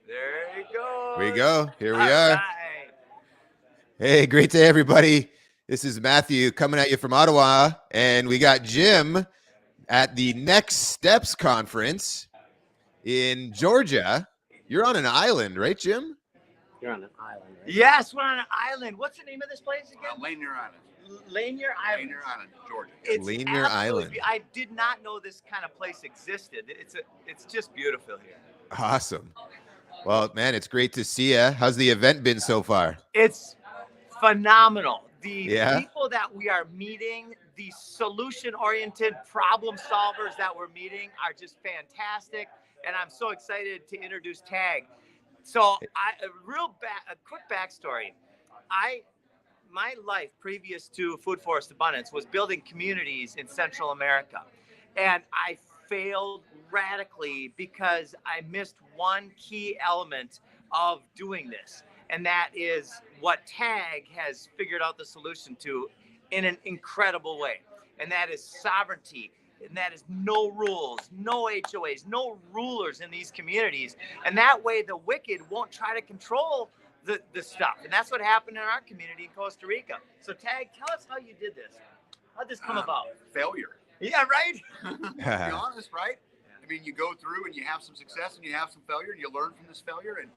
There you go. We go. Here we All are. right. Hey, great day, everybody. This is Matthew coming at you from Ottawa, and we got Jim at the Next Steps conference in Georgia. You're on an island, right, Jim? You're on an island, right? Yes, we're on an island. What's the name of this place again? Lanier Island. Lanier Island. Lanier Island, Georgia. It's Lanier absolutely Island. I did not know this kind of place existed. It's just beautiful here. Awesome. Well, man, it's great to see you. How's the event been so far? It's phenomenal. The Yeah? people that we are meeting, the solution-oriented problem solvers that we're meeting are just fantastic, and I'm so excited to introduce Tag. So, a quick backstory. My life previous to Food Forest Abundance was building communities in Central America, and I failed radically because I missed one key element of doing this. And that is what Tag has figured out the solution to in an incredible way. And that is sovereignty. And that is no rules, no HOAs, no rulers in these communities. And that way the wicked won't try to control the stuff. And that's what happened in our community in Costa Rica. So Tag, tell us how you did this. How'd this come about? Failure. Yeah, right? To be honest, right? I mean, you go through and you have some success and you have some failure and you learn from this failure. And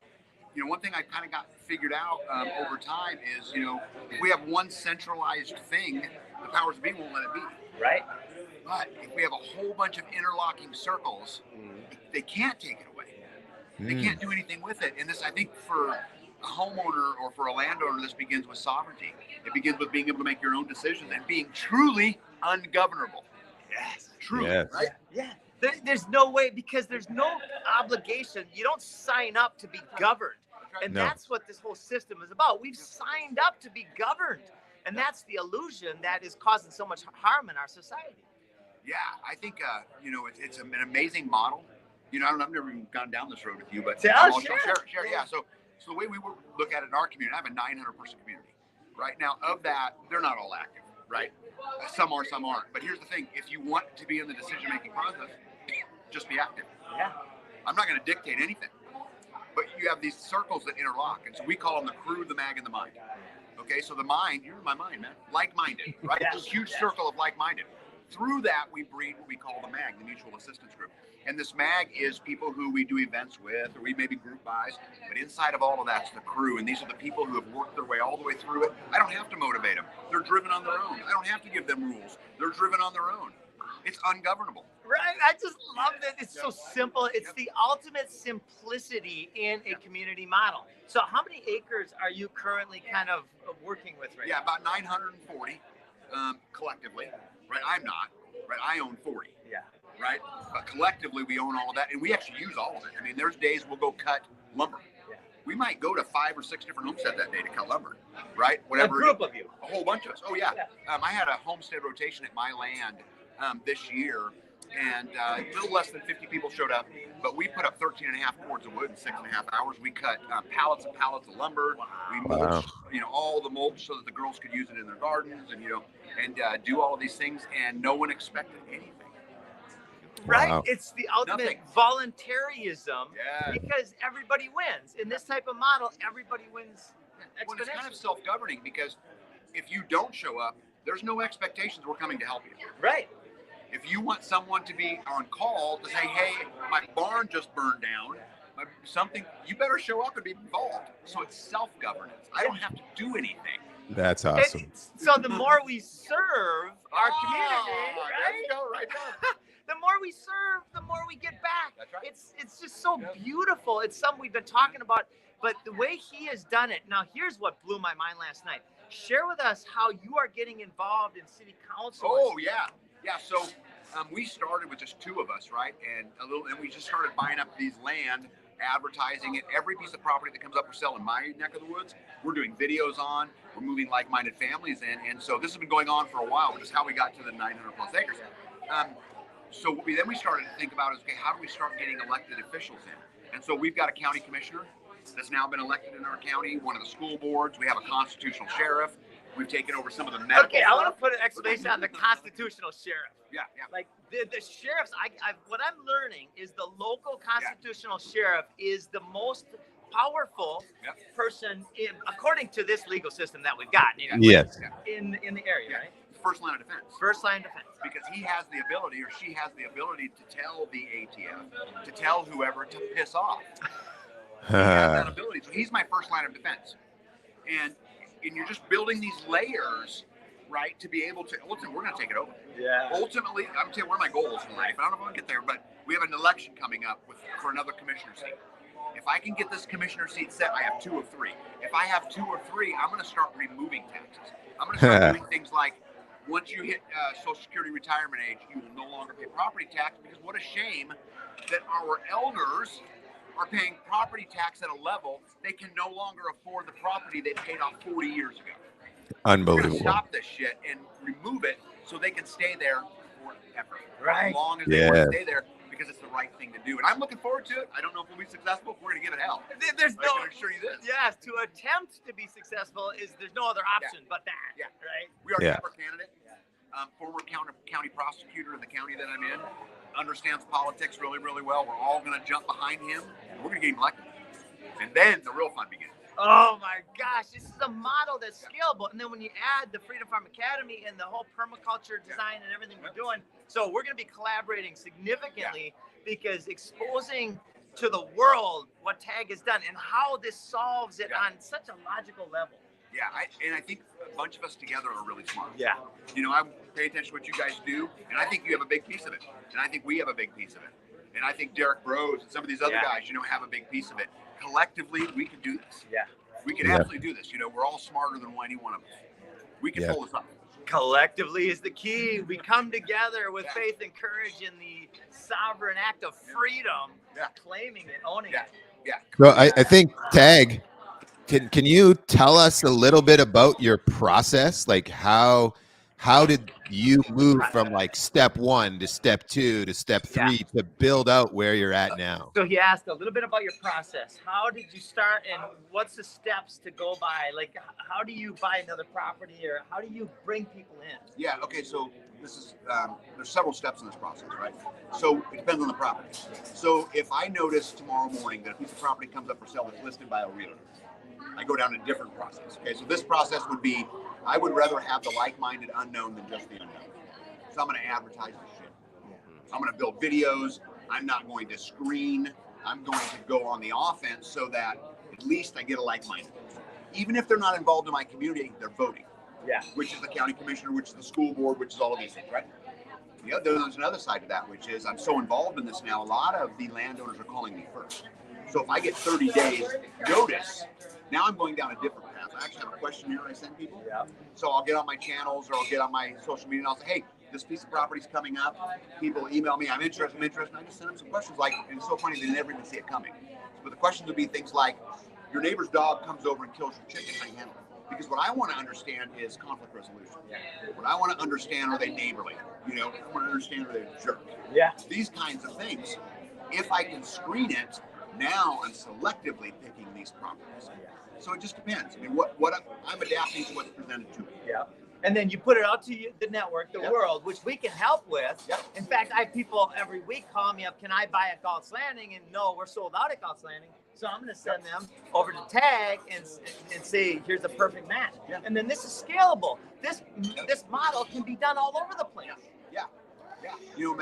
one thing I kind of got figured out over time is, if we have one centralized thing, the powers that be won't let it be. Right. But if we have a whole bunch of interlocking circles, they can't take it away. They can't do anything with it. And this, I think, for a homeowner or for a landowner, this begins with sovereignty. It begins with being able to make your own decisions and being truly ungovernable. Yes. Truly, Yes. right? Yeah. There's no way, because there's no obligation. You don't sign up to be governed. And No. that's what this whole system is about. We've signed up to be governed. And that's the illusion that is causing so much harm in our society. Yeah, I think, it's an amazing model. I've never even gone down this road with you, but Share. Yeah, so the way we look at it in our community, I have a 900-person community. Right now, of that, they're not all active, right? Some are, some aren't. But here's the thing. If you want to be in the decision-making process, just be active. Yeah. I'm not going to dictate anything. But you have these circles that interlock. And so we call them the crew, the mag, and the mind. Okay, so the mind, you're in my mind, man. Like-minded, right? Yes. This huge circle of like-minded. Through that, we breed what we call the MAG, the Mutual Assistance Group. And this MAG is people who we do events with, or we maybe group buys. But inside of all of that's the crew. And these are the people who have worked their way all the way through it. I don't have to motivate them. They're driven on their own. I don't have to give them rules. They're driven on their own. It's ungovernable. Right. I just love that. It's so simple. It's the ultimate simplicity in a community model. So how many acres are you currently kind of working with right Yeah, now? about 940 collectively. Right, I'm not. Right, I own 40. Yeah. Right, but collectively we own all of that, and we actually use all of it. I mean, there's days we'll go cut lumber. Yeah. We might go to 5 or 6 different homesteads that day to cut lumber. Right, whatever. A group of you. A whole bunch of us. Oh yeah. I had a homestead rotation at my land this year, and a little less than 50 people showed up, but we put up 13 and a half cords of wood in 6.5 hours. We cut pallets and pallets of lumber. We mulched, all the mulch so that the girls could use it in their gardens, and and do all of these things, and no one expected anything. Right? Wow. It's the ultimate Nothing. voluntarism, Yeah. because everybody wins. In this type of model, everybody wins Well, it's kind of exponentially. self-governing, because if you don't show up, there's no expectations we're coming to help you. Right. If you want someone to be on call to say, hey, my barn just burned down, you better show up and be involved. So it's self-governance. I don't have to do anything. That's awesome. So the more we serve our community, There right? you go, right there. The more we serve, the more we get back. That's right. It's just so beautiful. It's something we've been talking about, but the way he has done it. Now, here's what blew my mind last night. Share with us how you are getting involved in city council. Oh, yeah. Yeah, so we started with just 2 of us, right? And we just started buying up these land, advertising it. Every piece of property that comes up for sale in my neck of the woods, we're doing videos on. We're moving like-minded families in. And so this has been going on for a while, which is how we got to the 900 plus acres. So what we started to think about is, okay, how do we start getting elected officials in? And so we've got a county commissioner that's now been elected in our county, one of the school boards. We have a constitutional sheriff. We've taken over some of the medical Okay, I want stuff. to put an exclamation on the constitutional sheriff. Yeah, yeah. Like the sheriffs, what I'm learning is the local constitutional sheriff is the most powerful person according to this legal system that we've got. Yes. In the area, right? First line of defense. First line of defense. Because he has the ability, or she has the ability, to tell the ATF, to tell whoever to piss off. He has that ability. So he's my first line of defense. And you're just building these layers, right, to be able to, ultimately, we're going to take it over. Yeah. Ultimately, I'm telling you, one of my goals in life, I don't know if I'm going to get there, but we have an election coming up for another commissioner seat. If I can get this commissioner seat set, I have 2 of 3. If I have 2 or 3, I'm going to start removing taxes. I'm going to start doing things like, once you hit Social Security retirement age, you will no longer pay property tax, because what a shame that our elders are paying property tax at a level they can no longer afford the property they paid off 40 years ago. Unbelievable. We're going to stop this shit and remove it so they can stay there forever. Right. As long as they want to stay there, because it's the right thing to do. And I'm looking forward to it. I don't know if we'll be successful. If we're going to give it hell. There's I can assure you this. Yes, to attempt to be successful there's no other option but that. Yeah. Right. We are a candidate. Former county prosecutor in the county that I'm in, understands politics really, really well. We're all going to jump behind him. And we're going to get him elected. And then the real fun begins. Oh my gosh, this is a model that's scalable. And then when you add the Freedom Farm Academy and the whole permaculture design and everything we're doing, so we're going to be collaborating significantly because exposing to the world what TAG has done and how this solves it on such a logical level. Yeah, I think a bunch of us together are really smart. Yeah. You know, I pay attention to what you guys do, and I think you have a big piece of it. And I think we have a big piece of it. And I think Derek Rose and some of these other guys, have a big piece of it. Collectively, we can do this. Yeah. We can absolutely do this. We're all smarter than any one of us. We can pull this up. Collectively is the key. We come together with faith and courage in the sovereign act of freedom, claiming it, owning it. Yeah. So I think TAG, can you tell us a little bit about your process? Like how did you move from like step 1 to step 2 to step 3 to build out where you're at now? So he asked a little bit about your process. How did you start and what's the steps to go by? Like, how do you buy another property or how do you bring people in? Yeah, okay, so this is, there's several steps in this process, right? So it depends on the property. So if I notice tomorrow morning that a piece of property comes up for sale that's listed by a realtor, I go down a different process. Okay, so this process would be, I would rather have the like-minded unknown than just the unknown. So I'm going to advertise this shit. I'm going to build videos. I'm not going to screen. I'm going to go on the offense so that at least I get a like-minded. Even if they're not involved in my community, they're voting. Yeah. Which is the county commissioner, which is the school board, which is all of these things, right? Yeah, there's another side to that, which is I'm so involved in this now, a lot of the landowners are calling me first. So if I get 30 days notice, now I'm going down a different path. I actually have a questionnaire I send people. Yeah. So I'll get on my channels or I'll get on my social media and I'll say, hey, this piece of property's coming up. People email me, I'm interested. And I just send them some questions like, and it's so funny, they never even see it coming. But the questions would be things like, your neighbor's dog comes over and kills your chicken, how do you handle it? Because what I want to understand is conflict resolution. Yeah. What I want to understand, are they neighborly? I want to understand, are they a jerk? Yeah. These kinds of things. If I can screen it, now I'm selectively picking these properties. So it just depends. What I'm adapting to what's presented to me. Yeah. And then you put it out to the network, the world, which we can help with. Yep. In fact, I have people every week call me up, can I buy at Galt's Landing? And no, we're sold out at Galt's Landing. So I'm going to send them over to TAG and say, here's a perfect match. Yeah. And then this is scalable. This model can be done all over the place. Yeah.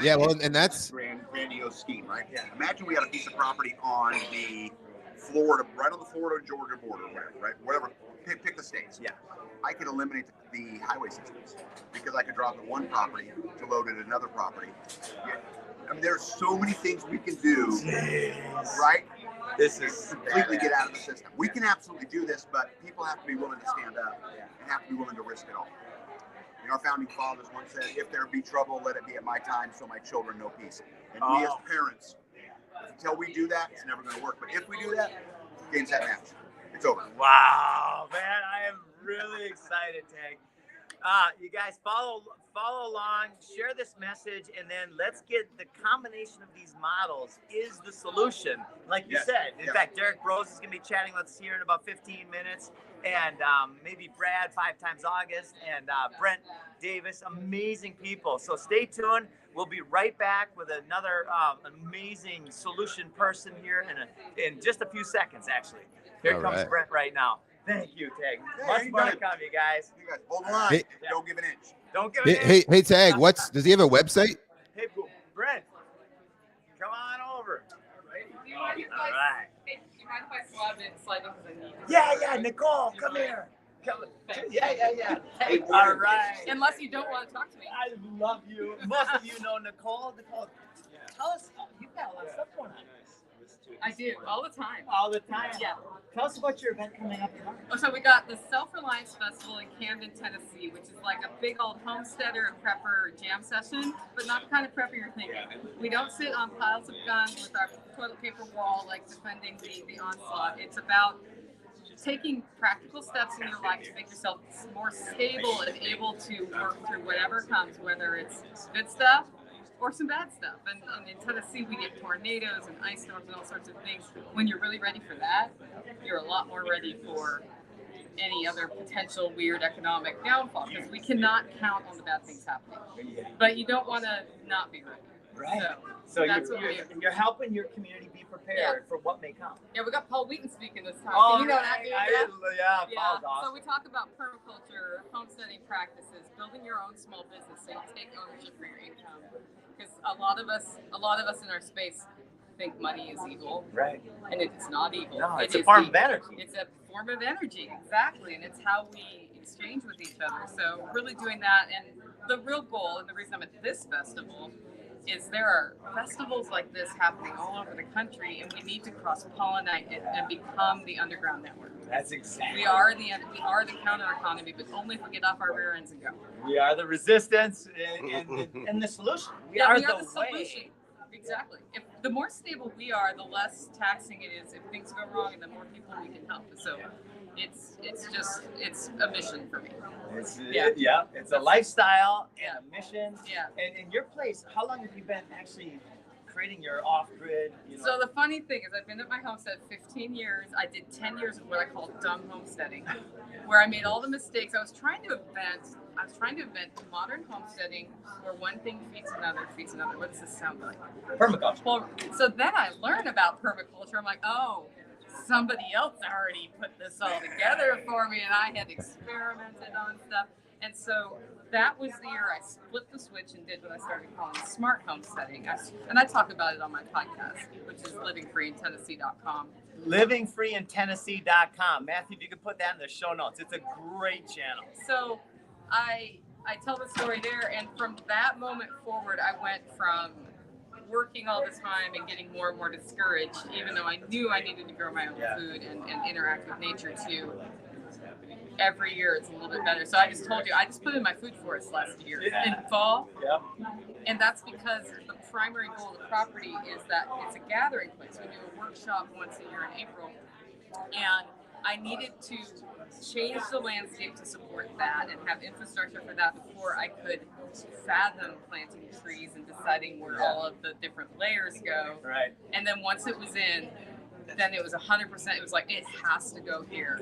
Yeah. And that's grandiose scheme, right? Yeah. Imagine we had a piece of property on the Florida, right on the Florida-Georgia border, right? Whatever. Pick the states. Yeah. I could eliminate the highway systems because I could drop at one property to load at another property. Yeah. There's so many things we can do, right? This is completely get out of the system. We can absolutely do this, but people have to be willing to stand up and have to be willing to risk it all. Our founding fathers once said, if there be trouble, let it be at my time so my children know peace. And we as parents, until we do that, it's never going to work. But if we do that, game's that match. It's over. Wow, man, I am really excited, Tag. You guys follow along, share this message, and then let's get the combination of these models is the solution. Like you said, in fact, Derek Rose is going to be chatting with us here in about 15 minutes, and maybe Brad 5 times August, and Brent Davis, amazing people. So stay tuned. We'll be right back with another amazing solution person here in just a few seconds, actually. Here comes Brent right now. Thank you, Tag. Much more to come, you guys. You guys hold the line. Hey. Don't give an inch. Don't give an inch. Hey, Tag. Does he have a website? Hey, Brent, come on over. All right. Do you mind if I slide in because I need it? Yeah, Nicole, come here. Yeah. Hey, all right. Unless you don't want to talk to me. I love you. Most of you know Nicole. Tell us, you've got a lot of stuff going on. I do, all the time. All the time? Yeah. Tell us about your event coming up tomorrow. Oh, so we got the Self-Reliance Festival in Camden, Tennessee, which is like a big old homesteader and prepper jam session, but not the kind of prepper you're thinking. We don't sit on piles of guns with our toilet paper wall, like defending the onslaught. It's about taking practical steps in your life to make yourself more stable and able to work through whatever comes, whether it's good stuff or some bad stuff. And in Tennessee, we get tornadoes and ice storms and all sorts of things. When you're really ready for that, you're a lot more ready for any other potential weird economic downfall, because we cannot count on the bad things happening. But you don't want to not be ready. Right. So So you're helping your community be prepared for what may come. Yeah, we got Paul Wheaton speaking this time. Oh, you know that, dude? yeah, Paul's So awesome. we talk about permaculture, homesteading practices, building your own small business so you take ownership for your income. Because a lot of us in our space think money is evil, Right. and it's not evil. No, it's It a is form of energy. It's a form of energy, exactly, and it's how we exchange with each other. So really doing that, and the real goal, and the reason I'm at this festival, is there are festivals like this happening all over the country, and we need to cross-pollinate it and become the underground network. That's exactly. We are the counter economy, but only if we get off our rear ends and go. We are the resistance and the solution. We are the solution. way. Exactly. If the more stable we are, the less taxing it is if things go wrong, and the more people we can help. So it's a mission for me. It's a lifestyle and a mission. Yeah. And in your place, how long have you been actually creating your off-grid? So the funny thing is, I've been at my homestead 15 years. I did 10 years of what I call dumb homesteading, where I made all the mistakes. I was trying to invent modern homesteading where one thing feeds another. What does this sound like? Permaculture. Well, so then I learned about permaculture. I'm like, oh, somebody else already put this all together for me, and I had experimented on stuff. And so that was the year I flipped the switch and did what I started calling smart homesteading. And I talk about it on my podcast, which is livingfreeintennessee.com. Livingfreeintennessee.com. Matthew, if you could put that in the show notes. It's a great channel. So I tell the story there, and from that moment forward, I went from working all the time and getting more and more discouraged, even though I knew I needed to grow my own food and interact with nature too. Every year it's a little bit better. So I just told you, I just put in my food forest last year in fall. Yep. And that's because the primary goal of the property is that it's a gathering place. We do a workshop once a year in April. And I needed to change the landscape to support that and have infrastructure for that before I could fathom planting trees and deciding where all of the different layers go. Right. And then once it was in, then it was 100%. It was like, it has to go here.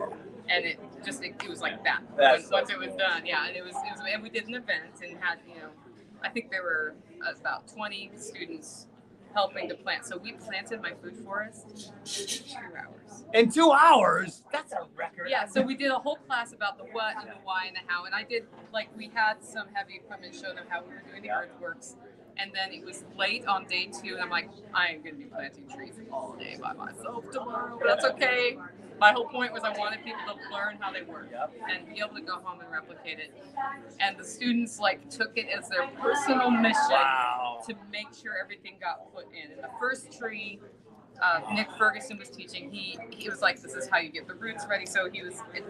And it was like that. Once it was done. Yeah. And and we did an event and had, I think there were about 20 students helping to plant. So we planted my food forest in 2 hours. In 2 hours? That's a record. Yeah, so we did a whole class about the what and the why and the how. And I did, we had some heavy equipment show them how we were doing the earthworks. And then it was late on day 2, and I'm like, I am going to be planting trees all day by myself tomorrow. But that's okay. My whole point was I wanted people to learn how they work and be able to go home and replicate it. And the students took it as their personal mission to make sure everything got put in. And the first tree Nick Ferguson was teaching. He was like, this is how you get the roots ready. So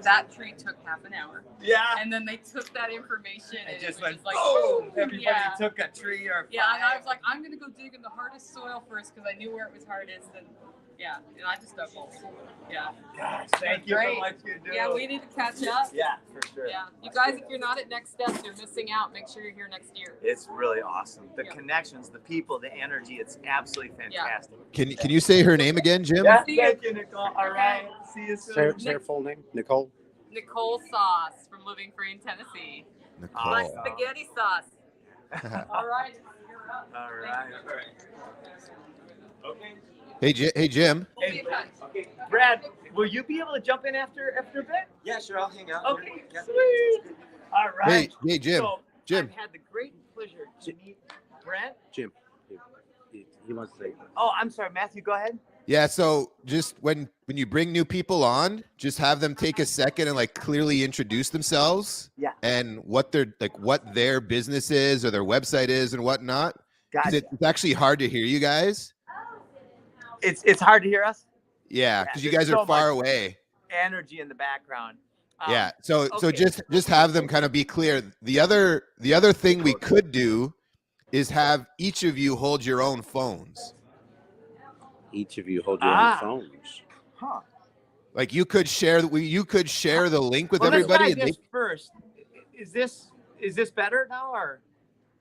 that tree took half an hour. Yeah. And then they took that information and It just was went like, boom. Everybody yeah. took a tree or Yeah, and I was like, I'm gonna go dig in the hardest soil first because I knew where it was hardest, and yeah, and I just dug holes. Yeah. Gosh, thank you Great. for what you do. Yeah, we need to catch up. Yeah, for sure. Yeah, you guys, if you're not at Next Steps, you're missing out. Make sure you're here next year. It's really awesome. The Yeah. connections, the people, the energy. It's absolutely fantastic. Can you say her name again, Jim? Yeah, See you. thank you, Nicole. All right. See you soon. Say her full name, Nicole. Nicole Sauce from Living Free in Tennessee. My Nicole. spaghetti sauce. All right. All right. Okay. Hey, Jim. We'll be in touch. Okay, Brad, will you be able to jump in after a bit? Yeah, sure. I'll hang out. Okay, Yeah. sweet. All right. Hey, Jim. So, Jim. I've had the great pleasure to meet Brent. Jim. He wants to say. Oh, I'm sorry, Matthew. Go ahead. Yeah, so just when you bring new people on, just have them take a second and like clearly introduce themselves. Yeah. And what their business is or their website is and whatnot. 'Cause Gotcha. it's actually hard to hear you guys. It's hard to hear us. Yeah, because you there's guys are so far much away. Energy in the background. Yeah. So okay. just have them kind of be clear. The other thing we could do is have each of you hold your own phones. Each of you hold your Ah. own phones. Huh. Like you could share the link with Well, everybody. let's And try this first. Is this better now or?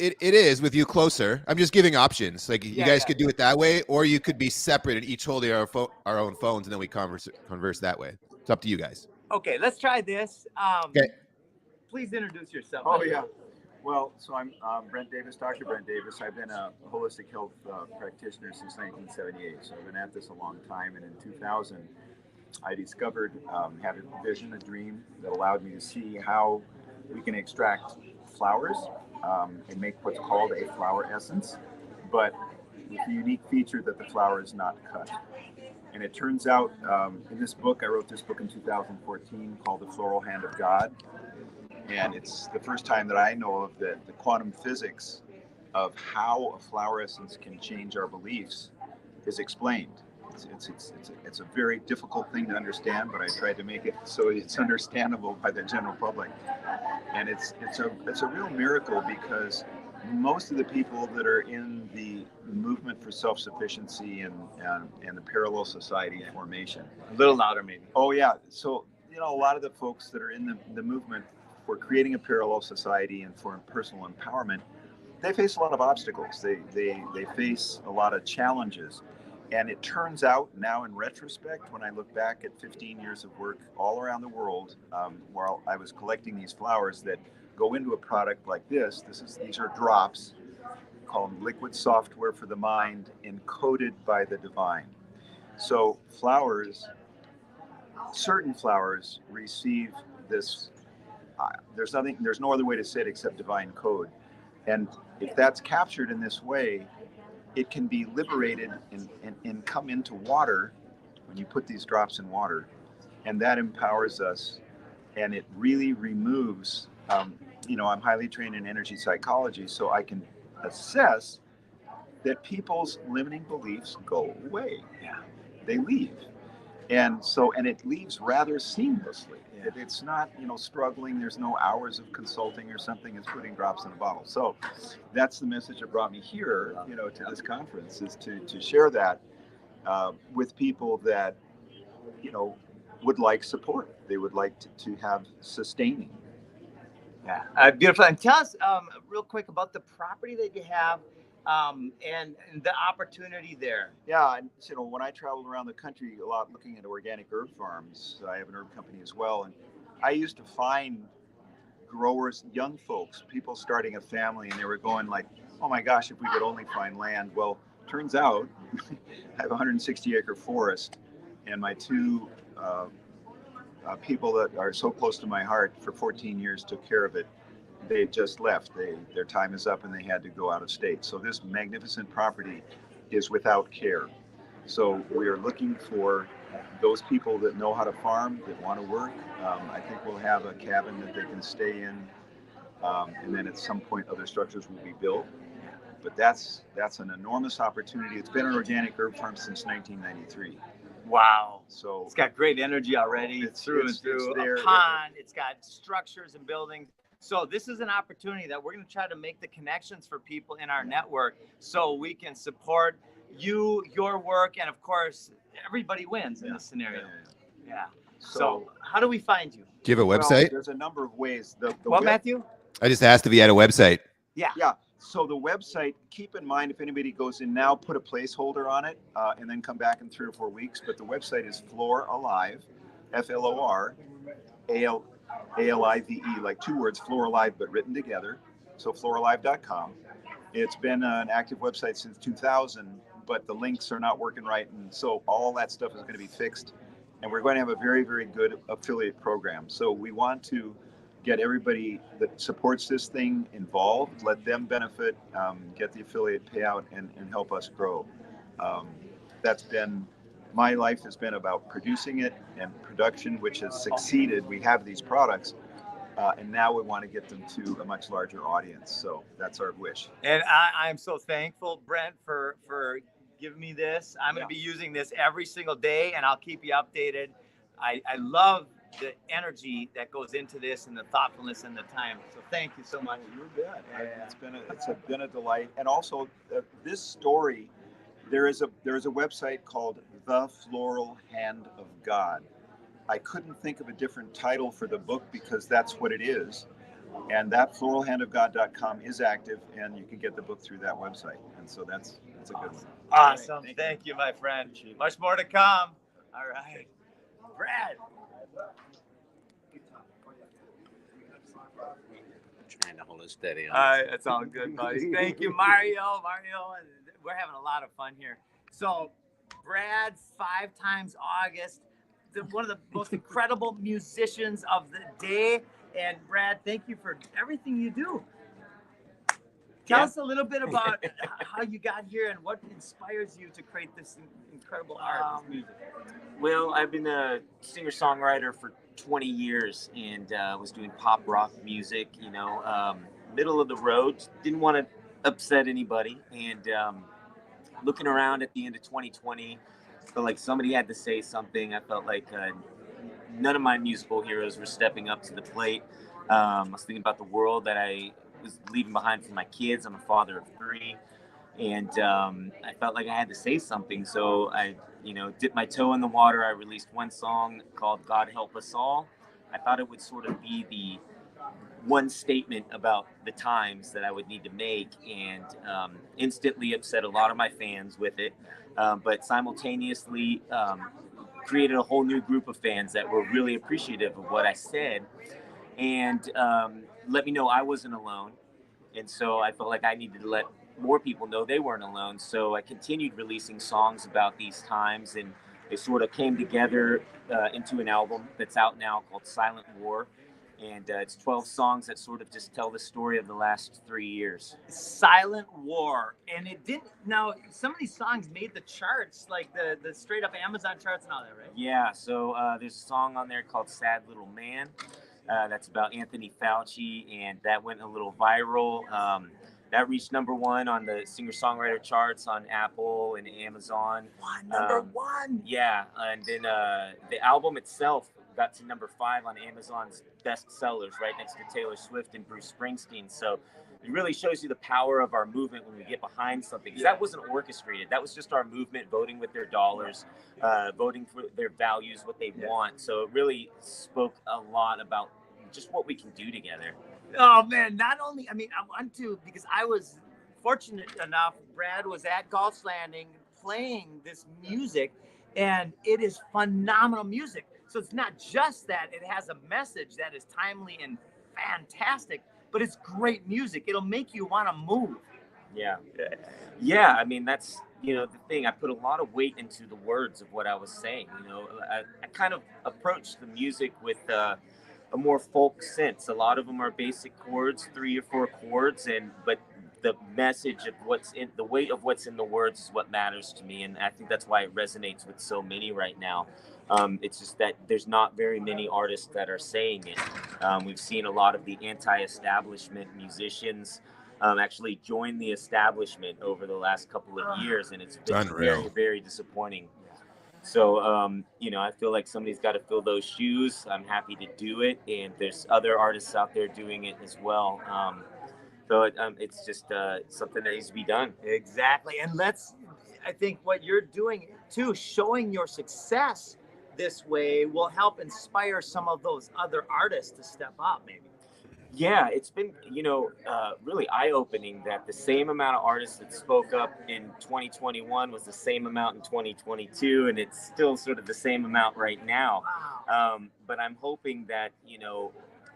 it is with you closer. I'm just giving options. Like you Yeah, guys yeah. could do it that way, or you could be separate and each holding our own phones, and then we converse that way. It's up to you guys. Okay, let's try this. Okay. Please introduce yourself. Oh, yeah. Well, so I'm Brent Davis, Dr. Brent Davis. I've been a holistic health practitioner since 1978. So I've been at this a long time. And in 2000, I discovered, had a vision, a dream that allowed me to see how we can extract flowers and make what's called a flower essence, but with the unique feature that the flower is not cut. And it turns out in this book, I wrote this book in 2014 called The Floral Hand of God. And it's the first time that I know of the quantum physics of how a flower essence can change our beliefs is explained. It's a very difficult thing to understand, but I tried to make it so it's understandable by the general public. And it's a real miracle because most of the people that are in the movement for self-sufficiency and the parallel society formation. A little louder, maybe. Oh yeah. So a lot of the folks that are in the movement for creating a parallel society and for personal empowerment, they face a lot of obstacles. They face a lot of challenges. And it turns out now in retrospect, when I look back at 15 years of work all around the world, while I was collecting these flowers that go into a product like this, these are drops called liquid software for the mind, encoded by the divine. So certain flowers receive this, there's no other way to say it except divine code. And if that's captured in this way, it can be liberated and come into water when you put these drops in water. And that empowers us. And it really removes, I'm highly trained in energy psychology, so I can assess that people's limiting beliefs go away. Yeah. They leave. And it leaves rather seamlessly. It's not, struggling. There's no hours of consulting or something. It's putting drops in a bottle. So that's the message that brought me here, to this conference, is to share that with people that, would like support. They would like to have sustaining. Yeah, beautiful. And tell us real quick about the property that you have and the opportunity there. Yeah, and when I traveled around the country a lot looking at organic herb farms, I have an herb company as well, and I used to find growers, young folks, people starting a family, and they were going like, oh my gosh, if we could only find land. Well, turns out I have a 160-acre forest, and my two people that are so close to my heart for 14 years took care of it. They just left. Their time is up and they had to go out of state. So this magnificent property is without care. So we are looking for those people that know how to farm, that want to work. I think we'll have a cabin that they can stay in. And then at some point other structures will be built. But that's an enormous opportunity. It's been an organic herb farm since 1993. Wow. So it's got great energy already. It's through and through. A pond. It's got structures and buildings. So this is an opportunity that we're going to try to make the connections for people in our network so we can support you, your work, and of course, everybody wins in this scenario. Yeah. So how do we find you? Do you have a website? Well, there's a number of ways. What, Matthew? I just asked if you had a website. Yeah. So the website, keep in mind, if anybody goes in now, put a placeholder on it and then come back in 3 or 4 weeks. But the website is Floor Alive, FLORALIVE, like 2 words, Floor Alive, but written together. So flooralive.com. It's been an active website since 2000, but the links are not working right. And so all that stuff is going to be fixed. And we're going to have a very, very good affiliate program. So we want to get everybody that supports this thing involved, let them benefit, get the affiliate payout, and help us grow. That's been, my life has been about producing it and production, which has succeeded. We have these products, and now we want to get them to a much larger audience. So that's our wish. And I'm so thankful, Brent, for giving me this. I'm going to be using this every single day, and I'll keep you updated. I love the energy that goes into this and the thoughtfulness and the time. So thank you so much. You bet. It's been a delight. And also this story, there is a website called The Floral Hand of God. I couldn't think of a different title for the book because that's what it is. And that floralhandofgod.com is active, and you can get the book through that website. And so that's a good one. Awesome. Thank you, my friend. Much more to come. All right. Brad. Trying to hold it steady. All right, that's all good, buddy. Thank you, Mario. We're having a lot of fun here. So, Brad, 5 times August, one of the most incredible musicians of the day. And Brad, thank you for everything you do. Tell us a little bit about how you got here and what inspires you to create this incredible art, this music. Well, I've been a singer-songwriter for 20 years and was doing pop rock music, middle of the road. Didn't want to upset anybody. And looking around at the end of 2020, felt like somebody had to say something. I felt like none of my musical heroes were stepping up to the plate. I was thinking about the world that I was leaving behind for my kids. I'm a father of 3. And I felt like I had to say something. So I, dipped my toe in the water. I released one song called God Help Us All. I thought it would sort of be the one statement about the times that I would need to make, and instantly upset a lot of my fans with it. But simultaneously created a whole new group of fans that were really appreciative of what I said, and let me know I wasn't alone. And so I felt like I needed to let more people know they weren't alone. So I continued releasing songs about these times, and they sort of came together into an album that's out now called Silent War. And it's 12 songs that sort of just tell the story of the last 3 years. Silent War. And it didn't, now some of these songs made the charts, like the straight up Amazon charts and all that, right? Yeah, so there's a song on there called Sad Little Man. That's about Anthony Fauci, and that went a little viral. That reached #1 on the singer-songwriter charts on Apple and Amazon. Number one. Yeah, and then the album itself got to #5 on Amazon's best sellers, right next to Taylor Swift and Bruce Springsteen. So it really shows you the power of our movement when we get behind something. Because that wasn't orchestrated. That was just our movement voting with their dollars, voting for their values, what they want. So it really spoke a lot about just what we can do together. Oh man, not only, I want to, because I was fortunate enough, Brad was at Gulf's Landing playing this music, and it is phenomenal music. So it's not just that it has a message that is timely and fantastic, but it's great music. It'll make you want to move. Yeah. That's, the thing. I put a lot of weight into the words of what I was saying. I kind of approached the music with a more folk sense. A lot of them are basic chords, 3 or 4 chords, but the message of the weight of what's in the words is what matters to me. And I think that's why it resonates with so many right now. It's just that there's not very many artists that are saying it. We've seen a lot of the anti-establishment musicians actually joined the establishment over the last couple of years, and it's unreal. very, very disappointing. So, you know, I feel like somebody's got to fill those shoes. I'm happy to do it, and there's other artists out there doing it as well. It's just something that needs to be done. Exactly. And I think what you're doing too, showing your success this way will help inspire some of those other artists to step up, maybe. Yeah, it's been, you know, really eye-opening that the same amount of artists that spoke up in 2021 was the same amount in 2022, and it's still sort of the same amount right now. Wow. But I'm hoping that, you know,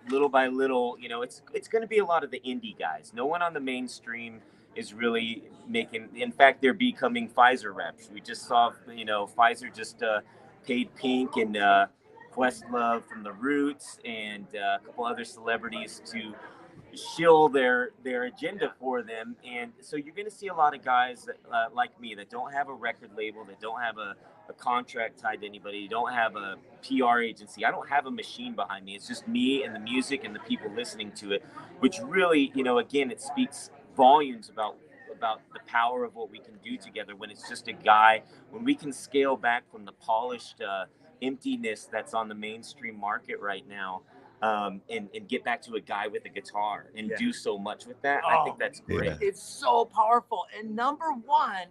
little by little, you know, it's going to be a lot of the indie guys. No one on the mainstream is really making. In fact, they're becoming Pfizer reps. We just saw, you know, Pfizer just paid Pink and Questlove from the Roots and a couple other celebrities to shill their agenda for them. And so you're going to see a lot of guys that, like me, that don't have a record label, that don't have a contract tied to anybody, don't have a PR agency. I don't have a machine behind me. It's just me and the music and the people listening to it, which really, you know, again, it speaks volumes about the power of what we can do together when it's just a guy, when we can scale back from the polished emptiness that's on the mainstream market right now, and get back to a guy with a guitar and do so much with that. I think that's great. Yeah. It's so powerful. And number one,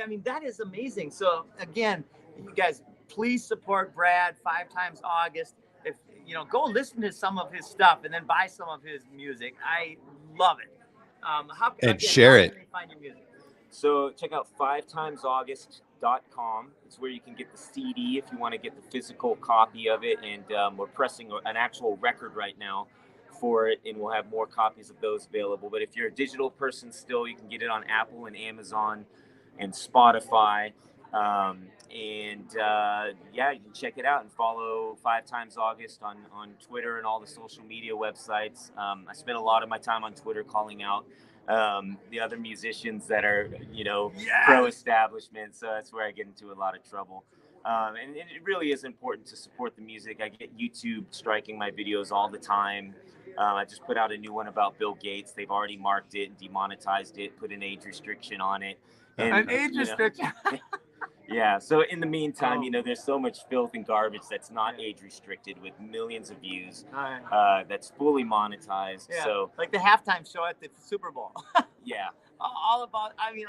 I mean, that is amazing. So again, you guys, please support Brad 5 times August. If you know, go listen to some of his stuff and then buy some of his music. I love it. Share it. Can they find your music? So check out 5timesaugust.com. It's where you can get the CD if you want to get the physical copy of it. And we're pressing an actual record right now for it, and we'll have more copies of those available. But if you're a digital person still, you can get it on Apple and Amazon and Spotify. Yeah, you can check it out and follow 5 times August on Twitter and all the social media websites. I spend a lot of my time on Twitter calling out the other musicians that are, you know, pro-establishment. So that's where I get into a lot of trouble. And it really is important to support the music. I get YouTube striking my videos all the time. I just put out a new one about Bill Gates. They've already marked it and demonetized it, put an age restriction on it. And, an age restriction? Yeah. So in the meantime, you know, there's so much filth and garbage that's not age restricted with millions of views. That's fully monetized. Yeah. So like the halftime show at the Super Bowl. yeah. All about. I mean,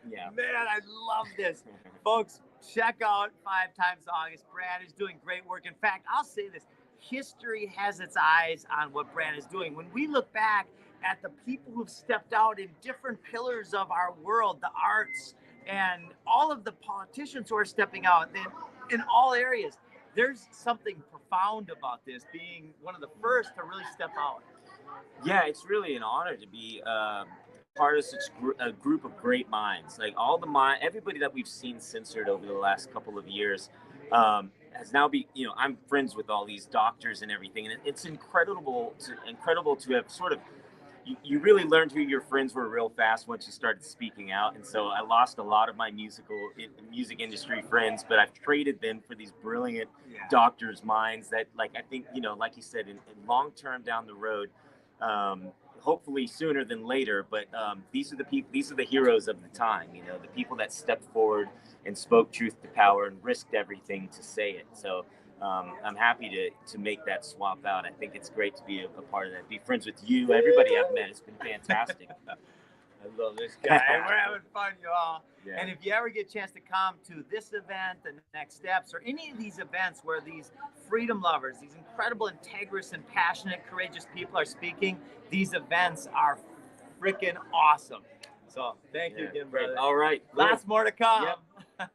yeah. Man, I love this, folks. Check out 5 times August. Brad is doing great work. In fact, I'll say this: history has its eyes on what Brad is doing. When we look back at the people who've stepped out in different pillars of our world, the arts, and all of the politicians who are stepping out in all areas, there's something profound about this, being one of the first to really step out. Yeah, it's really an honor to be part of such a group of great minds. Like everybody that we've seen censored over the last couple of years has now you know, I'm friends with all these doctors and everything, and it's incredible to have sort of. You really learned who your friends were real fast once you started speaking out. And so I lost a lot of my music industry friends, but I've traded them for these brilliant doctors' minds that, like, I think, you know, like you said, in long term down the road, hopefully sooner than later, but these are the heroes of the time, you know, the people that stepped forward and spoke truth to power and risked everything to say it. So I'm happy to make that swap out. I think it's great to be a part of that. Be friends with you, everybody I've met. It's been fantastic. I love this guy. We're having fun, y'all. Yeah. And if you ever get a chance to come to this event, the Next Steps, or any of these events where these freedom lovers, these incredible, integrous, and passionate, courageous people are speaking, these events are freaking awesome. So thank you again, brother. All right. Lots more to come. Yep.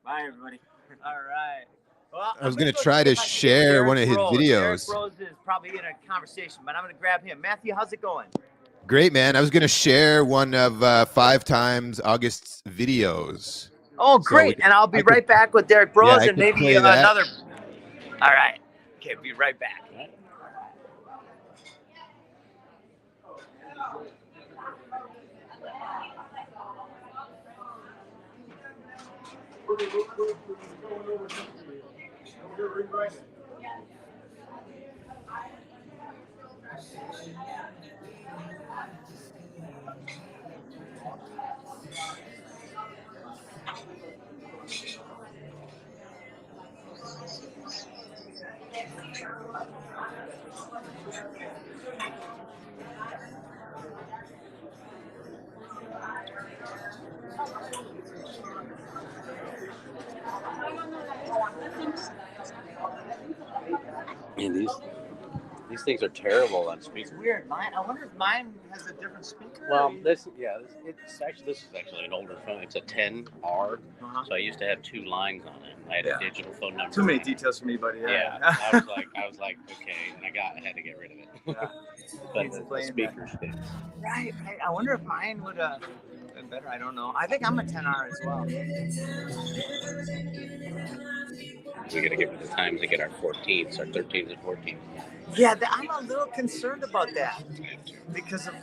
Bye, everybody. All right. Well, I was going to try to share one of his videos. Derek Rose is probably in a conversation, but I'm going to grab him. Matthew, how's it going? Great, man. I was going to share one of 5 times August's videos. Oh, great. And I'll be right back with Derek Rose and maybe another. All right. Okay, be right back. And these things are terrible on speaker. Weird. Mine. I wonder if mine has a different speaker. Well, this is actually an older phone. It's a 10R. So I used to have 2 lines on it. I had a digital phone number. Too many details for me, buddy. Yeah. I was like, okay, and I had to get rid of it. Yeah. But the speaker stinks. Right. I wonder if mine would been better. I don't know. I think I'm a 10R as well. We got to get rid of the times to get our 14s, our 13s and 14s. Yeah, I'm a little concerned about that because of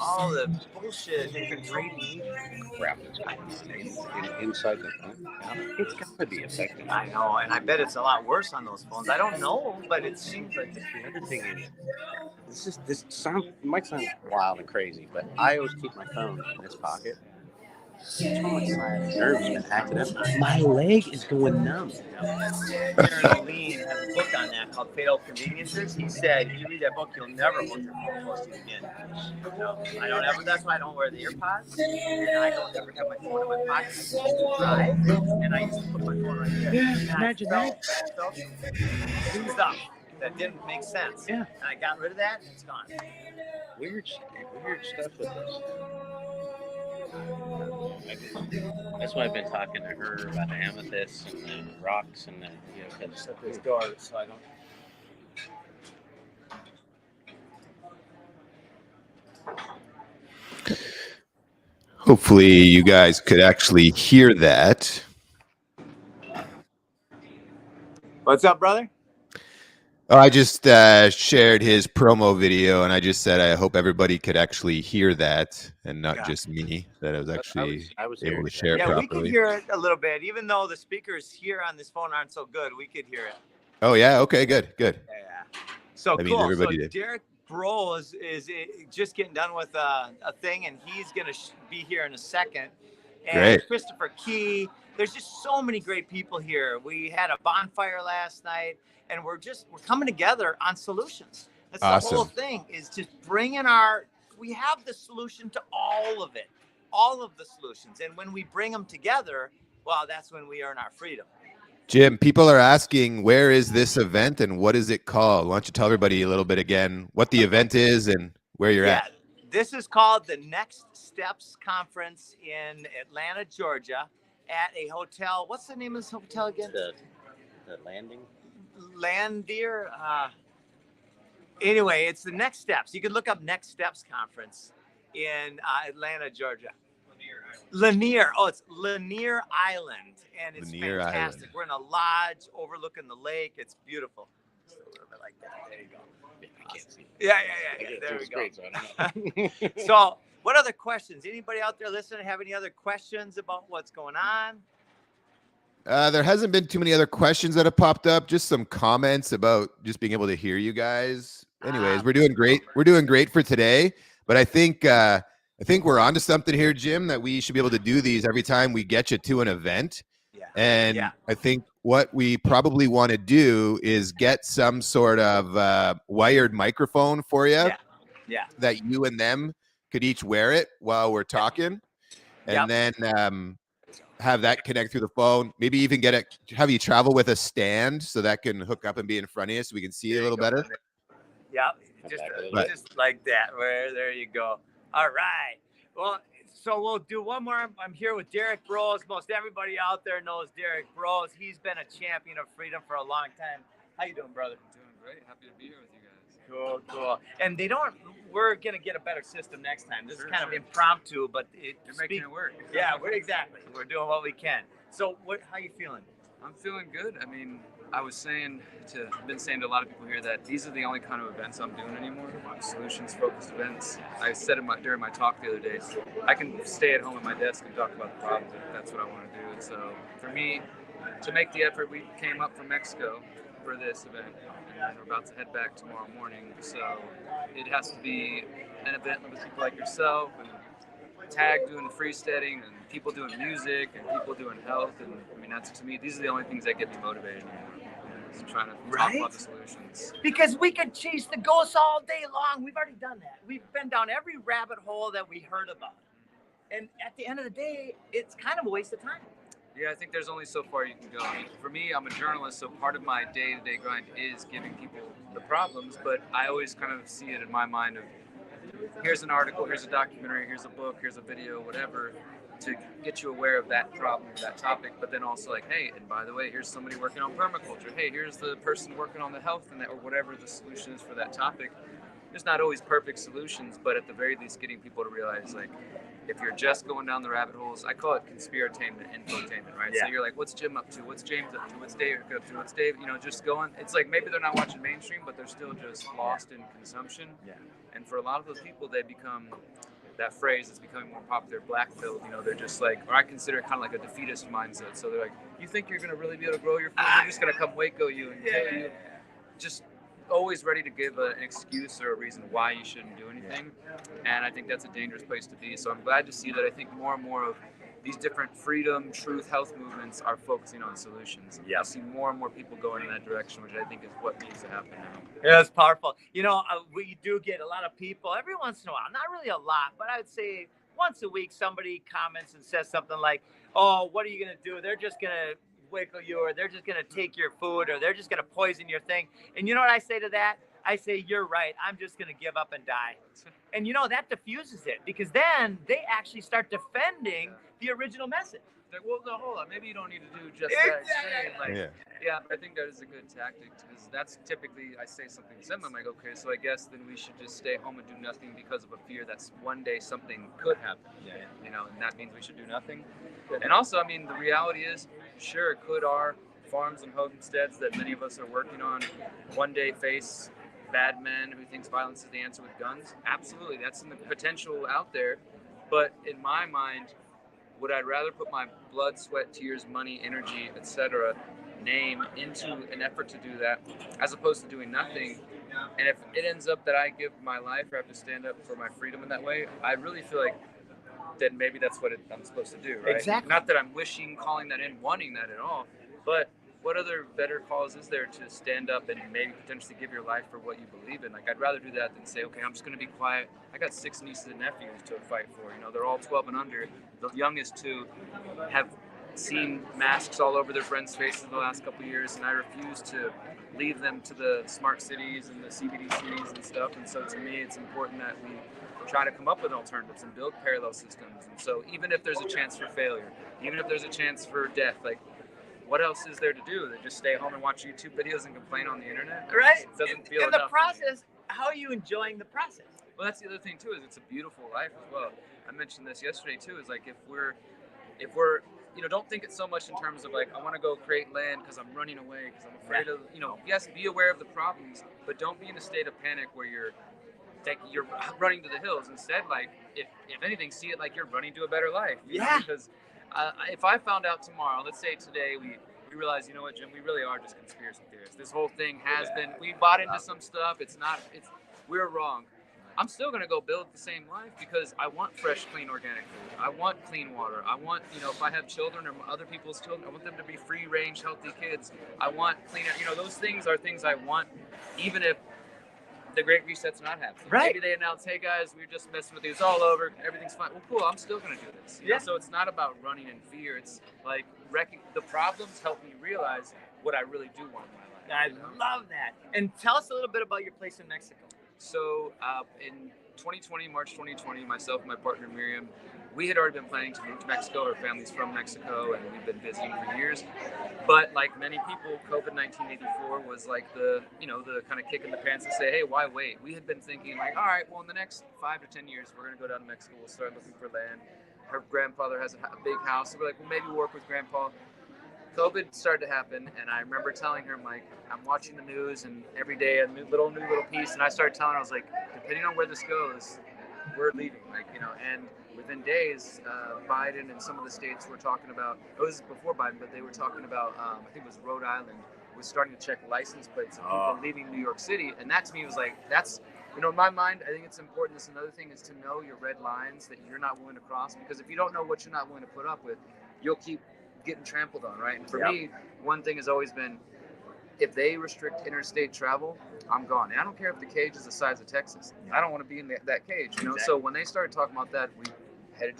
all the bullshit and trading. Crap that's going on inside the phone. It's got to be effective. I know, and I bet it's a lot worse on those phones. I don't know, but it seems like the other thing is, it might sound wild and crazy, but I always keep my phone in this pocket. My nerves been acting up. My leg is going numb. Aaron Lean has a book on that called Fatal Conveniences. He said, if you read that book, you'll never hold your phone close to you again. No, I don't ever. That's why I don't wear the earpods, and I don't ever have my phone in my pocket. I used to drive, and I used to put my phone right there. Yeah, imagine that. I felt stuff that didn't make sense. Yeah. And I got rid of that, and it's gone. Weird stuff with this. That's why I've been talking to her about the amethysts and the rocks and the because this door, so I don't. Hopefully you guys could actually hear that. What's up, brother? Oh, I just shared his promo video, and I just said I hope everybody could actually hear that, and not just me. That I was actually able to share properly. We could hear it a little bit, even though the speakers here on this phone aren't so good. We could hear it. Oh yeah, okay, good. Yeah. So that cool. means everybody so did. Derek Brohl is just getting done with a thing, and he's going to be here in a second. And Great. Christopher Key. There's just so many great people here. We had a bonfire last night. And we're coming together on solutions. That's awesome. The whole thing is just bringing we have the solution to all of it, all of the solutions. And when we bring them together, well, that's when we earn our freedom. Jim, people are asking, where is this event and what is it called? Why don't you tell everybody a little bit again what the event is and where you're at? This is called the Next Steps Conference in Atlanta, Georgia, at a hotel. What's the name of this hotel again? The Landing. Landier. Anyway, it's the Next Steps. You can look up Next Steps Conference in Atlanta, Georgia. Lanier. Oh, it's Lanier Island, and it's Lanier fantastic. Island. We're in a lodge overlooking the lake. It's beautiful. Just a little bit like that. There you go. I can't see. Yeah. There we go. So, what other questions? Anybody out there listening have any other questions about what's going on? There hasn't been too many other questions that have popped up. Just some comments about just being able to hear you guys. Anyways, we're doing great. We're doing great for today. But I think we're onto something here, Jim, that we should be able to do these every time we get you to an event. Yeah. And I think what we probably want to do is get some sort of wired microphone for you. Yeah. That you and them could each wear it while we're talking. And then have that connect through the phone. Maybe even have you travel with a stand so that can hook up and be in front of you so we can see you a little better. Yeah, just like that. There you go. All right. Well, so we'll do one more. I'm here with Derek Brohl. Most everybody out there knows Derek Brohl. He's been a champion of freedom for a long time. How you doing, brother? Doing great. Happy to be here with you guys. Cool. And we're going to get a better system next time. This is kind of impromptu, but you're making it work. Yeah, we're doing what we can. So how you feeling? I'm feeling good. I mean, I've been saying to a lot of people here that these are the only kind of events I'm doing anymore. Solutions-focused events. I said during my talk the other day, so I can stay at home at my desk and talk about the problems if that's what I want to do. And so for me, to make the effort, we came up from Mexico for this event, and we're about to head back tomorrow morning. So it has to be an event with people like yourself and Tag doing freesteading and people doing music and people doing health. And I mean, that's, to me, these are the only things that get me motivated anymore. Just trying to talk about the solutions. Because we could chase the ghosts all day long. We've already done that. We've been down every rabbit hole that we heard about. And at the end of the day, it's kind of a waste of time. Yeah, I think there's only so far you can go. I mean, for me, I'm a journalist, so part of my day-to-day grind is giving people the problems, but I always kind of see it in my mind of, here's an article, here's a documentary, here's a book, here's a video, whatever, to get you aware of that problem or that topic, but then also like, hey, and by the way, here's somebody working on permaculture. Hey, here's the person working on the health and that, or whatever the solution is for that topic. There's not always perfect solutions, but at the very least, getting people to realize, like, if you're just going down the rabbit holes, I call it conspiratainment, infotainment, right? Yeah. So you're like, what's Jim up to? What's James up to? What's Dave up to? What's Dave, just going. It's like maybe they're not watching mainstream, but they're still just lost in consumption. Yeah. And for a lot of those people, they become, that phrase is becoming more popular, black-pilled. They're just like, or I consider it kind of like a defeatist mindset. So they're like, you think you're going to really be able to grow your food? They're just going to come Waco you and kill you. Just always ready to give an excuse or a reason why you shouldn't do anything. And I think that's a dangerous place to be. So I'm glad to see that I think more and more of these different freedom, truth, health movements are focusing on solutions. Yeah. I see more and more people going in that direction, which I think is what needs to happen now. Yeah, it's powerful. We do get a lot of people every once in a while, not really a lot, but I would say once a week, somebody comments and says something like, oh, what are you going to do? They're just going to wiggle you, or they're just going to take your food, or they're just going to poison your thing. And you know what I say to that? I say, you're right. I'm just going to give up and die. And that diffuses it, because then they actually start defending the original message. Like, well, no, hold on. Maybe you don't need to do just that extreme. Yeah, but I think that is a good tactic, because that's typically, I say something similar. I'm like, okay, so I guess then we should just stay home and do nothing because of a fear that one day something could happen. And that means we should do nothing. And also, I mean, the reality is, sure, could our farms and homesteads that many of us are working on one day face bad men who thinks violence is the answer with guns? Absolutely, that's in the potential out there. But in my mind, would I rather put my blood, sweat, tears, money, energy, etc., name into an effort to do that, as opposed to doing nothing? And if it ends up that I give my life or have to stand up for my freedom in that way, I really feel like then maybe that's what I'm supposed to do, right? Exactly. Not that I'm calling that in, wanting that at all, but what other better cause is there to stand up and maybe potentially give your life for what you believe in? Like, I'd rather do that than say, okay, I'm just going to be quiet. I got 6 nieces and nephews to fight for. They're all 12 and under. The youngest 2 have seen masks all over their friends' faces in the last couple of years, and I refuse to leave them to the smart cities and the CBD cities and stuff. And so to me, it's important that we try to come up with alternatives and build parallel systems. And so even if there's a chance for failure, even if there's a chance for death, like, what else is there to do? They just stay home and watch YouTube videos and complain on the internet? Right. It doesn't feel in the enough. process, how are you enjoying the process? Well, that's the other thing too, is it's a beautiful life as well. I mentioned this yesterday too, is like if we're don't think it so much in terms of like, I want to go create land because I'm running away, because I'm afraid of, yes, be aware of the problems, but don't be in a state of panic where you're running to the hills. Instead, like, if anything, see it like you're running to a better life. Because if I found out tomorrow, let's say today we realize, you know what, Jim, we really are just conspiracy theorists. This whole thing has been, we bought into some stuff. We're wrong. I'm still going to go build the same life because I want fresh, clean, organic food. I want clean water. I want, if I have children or other people's children, I want them to be free range, healthy kids. I want cleaner, those things are things I want, even if the Great Reset's not happening. Right. Maybe they announce, hey guys, we're just messing with you. It's all over. Everything's fine. Well, cool. I'm still going to do this. So it's not about running in fear. It's like the problems help me realize what I really do want in my life. I love that. And tell us a little bit about your place in Mexico. So in 2020, March 2020, myself and my partner Miriam, we had already been planning to move to Mexico. Our family's from Mexico, and we've been visiting for years. But like many people, COVID-19 '84 was like the kind of kick in the pants to say, hey, why wait? We had been thinking like, all right, well, in the next 5 to 10 years, we're going to go down to Mexico. We'll start looking for land. Her grandfather has a big house. So we're like, well, maybe we'll work with Grandpa. COVID started to happen, and I remember telling her, I'm watching the news, and every day a new little piece, and I started telling her, I was like, depending on where this goes, we're leaving, and within days, Biden and some of the states were talking about, it was before Biden, but they were talking about, I think it was Rhode Island, was starting to check license plates of people leaving New York City, and that to me was like, that's, in my mind, I think it's important. This another thing is to know your red lines that you're not willing to cross, because if you don't know what you're not willing to put up with, you'll keep getting trampled on, right? And for me, one thing has always been, if they restrict interstate travel, I'm gone. And I don't care if the cage is the size of Texas. I don't want to be in that cage, Exactly. So when they started talking about that, we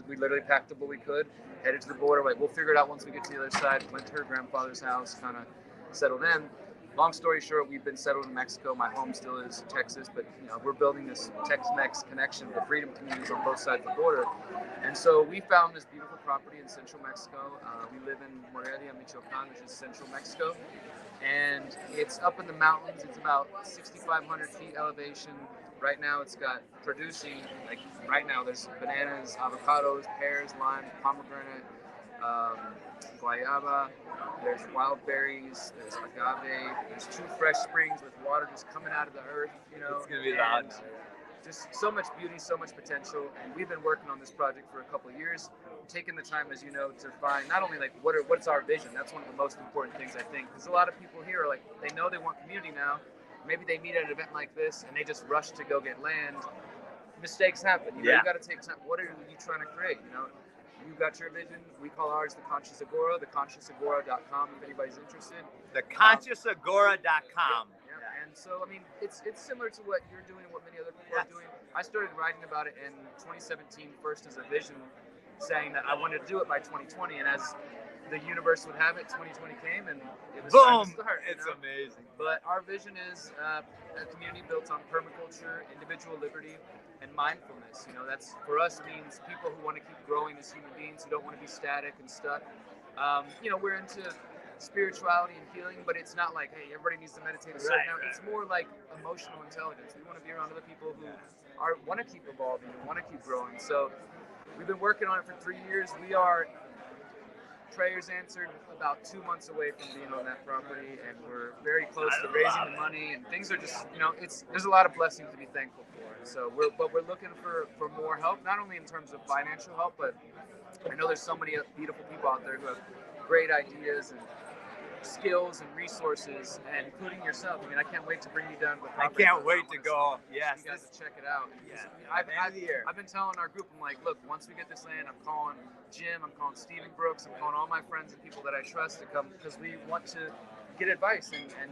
we literally packed up what we could, headed to the border. Like, we'll figure it out once we get to the other side. Went to her grandfather's house, kind of settled in. Long story short, we've been settled in Mexico. My home still is Texas, but we're building this Tex-Mex connection with freedom communities on both sides of the border. And so we found this beautiful property in central Mexico. We live in Morelia, Michoacan, which is central Mexico. And it's up in the mountains. It's about 6,500 feet elevation. Right now it's got producing, like right now there's bananas, avocados, pears, lime, pomegranate, guayaba, there's wild berries, there's agave, there's 2 fresh springs with water just coming out of the earth, It's gonna be loud. Just so much beauty, so much potential. And we've been working on this project for a couple of years, taking the time, as you know, to find not only like what's our vision. That's one of the most important things, I think, because a lot of people here are like, they know they want community now. Maybe they meet at an event like this and they just rush to go get land. Mistakes happen. You've got to take time. What are you trying to create? You've got your vision. We call ours the Conscious Agora, theconsciousagora.com if anybody's interested. Theconsciousagora.com. Yeah. And so, I mean, it's similar to what you're doing and what many other people are doing. I started writing about it in 2017, first as a vision, saying that I wanted to do it by 2020. And as the universe would have it, 2020 came and it was time to start. It's amazing. But our vision is a community built on permaculture, individual liberty, and mindfulness. That's for us means people who want to keep growing as human beings, who don't want to be static and stuck. We're into spirituality and healing, but it's not like, hey, everybody needs to meditate a certain amount. It's more like emotional intelligence. We want to be around other people who want to keep evolving and want to keep growing. So we've been working on it for 3 years. We are prayers answered, about 2 months away from being on that property, and we're very close to raising the money, and things are just, there's a lot of blessings to be thankful for. So we're looking for more help, not only in terms of financial help, but I know there's so many beautiful people out there who have great ideas and skills and resources, and including yourself. I mean, I can't wait to bring you down to the property. I can't wait to go. Yes. You guys to check it out. I've been telling our group, I'm like, look, once we get this land, I'm calling Jim, I'm calling Stephen Brooks, I'm calling all my friends and people that I trust to come, because we want to get advice and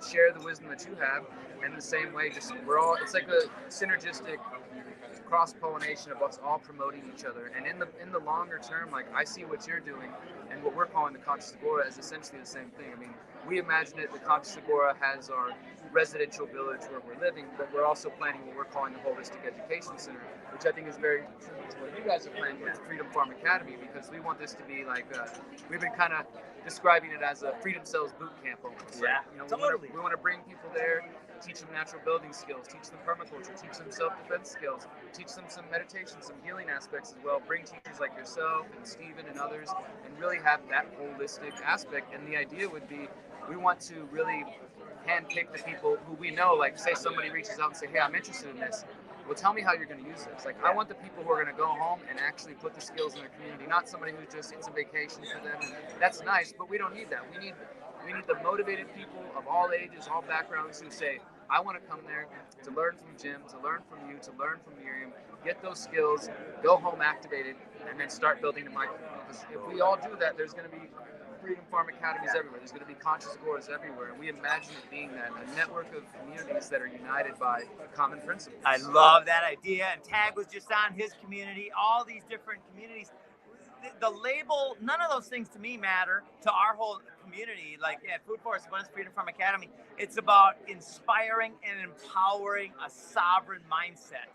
share the wisdom that you have. And the same way, it's like a synergistic cross-pollination of us all promoting each other. And in the longer term, like, I see what you're doing and what we're calling the Conscious Agora as essentially the same thing. I mean, we imagine it, the Conscious Agora has our residential village where we're living, but we're also planning what we're calling the Holistic Education Center, which I think is very true to what you guys are planning with the Freedom Farm Academy, because we want this to be like, we've been kind of describing it as a Freedom Cells boot camp almost. Yeah, totally. We want to bring people there, teach them natural building skills, teach them permaculture, teach them self-defense skills, teach them some meditation, some healing aspects as well, bring teachers like yourself and Stephen and others, and really have that holistic aspect. And the idea would be, we want to really handpick the people who we know, like say somebody reaches out and say, hey, I'm interested in this. Well, tell me how you're going to use this. Like, I want the people who are going to go home and actually put the skills in their community, not somebody who just, it's a vacation for them. That's nice, but we don't need that. We need the motivated people of all ages, all backgrounds, who say, I want to come there to learn from Jim, to learn from you, to learn from Miriam, get those skills, go home activated, and then start building a microphone. Because if we all do that, there's going to be Freedom Farm Academies everywhere. There's going to be Conscious Agoras everywhere. And we imagine it being that, a network of communities that are united by common principles. I love that idea. And Tag was just on his community, all these different communities. The label, none of those things to me matter to our whole community. Like Food Forest Abundance Freedom Farm Academy, it's about inspiring and empowering a sovereign mindset.